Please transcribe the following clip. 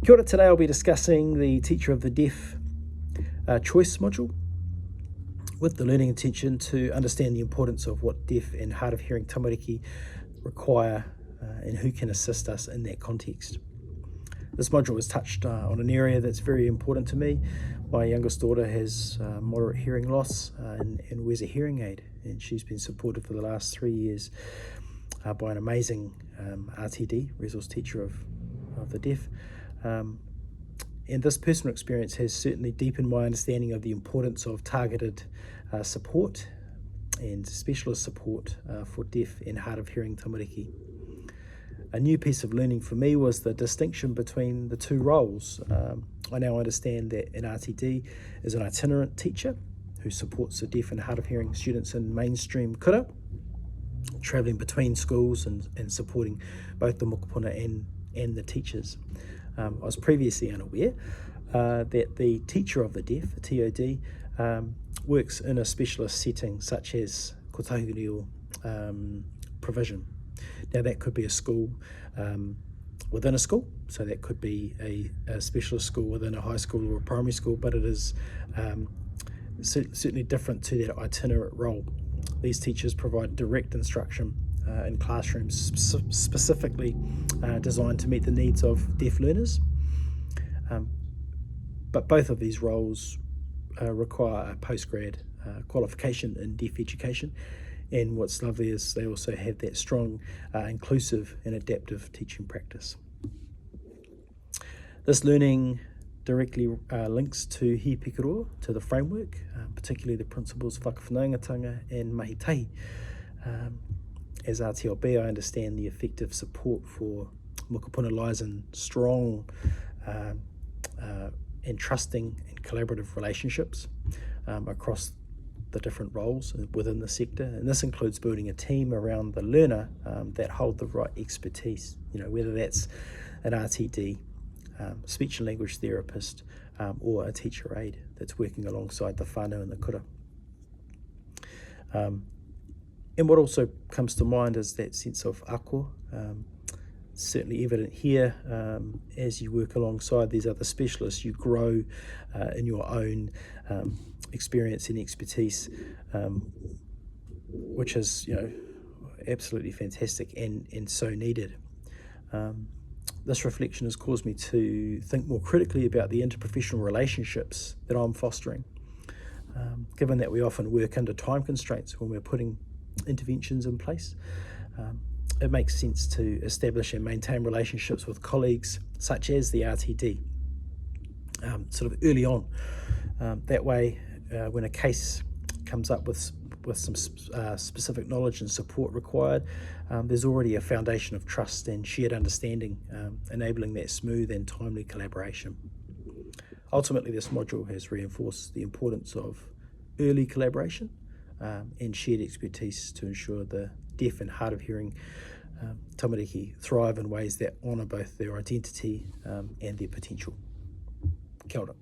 Kia ora, today I'll be discussing the Teacher of the Deaf choice module with the learning intention to understand the importance of what deaf and hard of hearing tamariki require and who can assist us in that context. This module has touched on an area that's very important to me. My youngest daughter has moderate hearing loss and wears a hearing aid, and she's been supported for the last 3 years by an amazing RTD, resource teacher of the deaf. And this personal experience has certainly deepened my understanding of the importance of targeted support and specialist support for deaf and hard of hearing tamariki. A new piece of learning for me was the distinction between the two roles. I now understand that an RTD is an itinerant teacher who supports the deaf and hard of hearing students in mainstream kura, travelling between schools and supporting both the mokopuna and the teachers. I was previously unaware that the teacher of the deaf, a TOD, works in a specialist setting such as kotahuri provision. Now that could be a school within a school, so that could be a specialist school within a high school or a primary school, but it is certainly different to that itinerant role. These teachers provide direct instruction in classrooms specifically designed to meet the needs of deaf learners. But both of these roles require a postgrad qualification in deaf education, and what's lovely is they also have that strong inclusive and adaptive teaching practice. This learning directly links to He Pikaroa, to the framework, particularly the principles whakawhanaungatanga and mahitahi. As RTLB, I understand the effective support for mokopuna lies in strong and trusting and collaborative relationships across the different roles within the sector, and this includes building a team around the learner that hold the right expertise, whether that's an RTD, speech and language therapist, or a teacher aide that's working alongside the whānau and the kura. And what also comes to mind is that sense of ako, certainly evident here. As you work alongside these other specialists, you grow in your own experience and expertise, which is absolutely fantastic and so needed. This reflection has caused me to think more critically about the interprofessional relationships that I'm fostering, given that we often work under time constraints when we're putting interventions in place. It makes sense to establish and maintain relationships with colleagues such as the RTD sort of early on. That way, when a case comes up with some specific knowledge and support required, there's already a foundation of trust and shared understanding, enabling that smooth and timely collaboration. Ultimately, this module has reinforced the importance of early collaboration and shared expertise to ensure the deaf and hard of hearing tamariki thrive in ways that honour both their identity and their potential. Kia ora.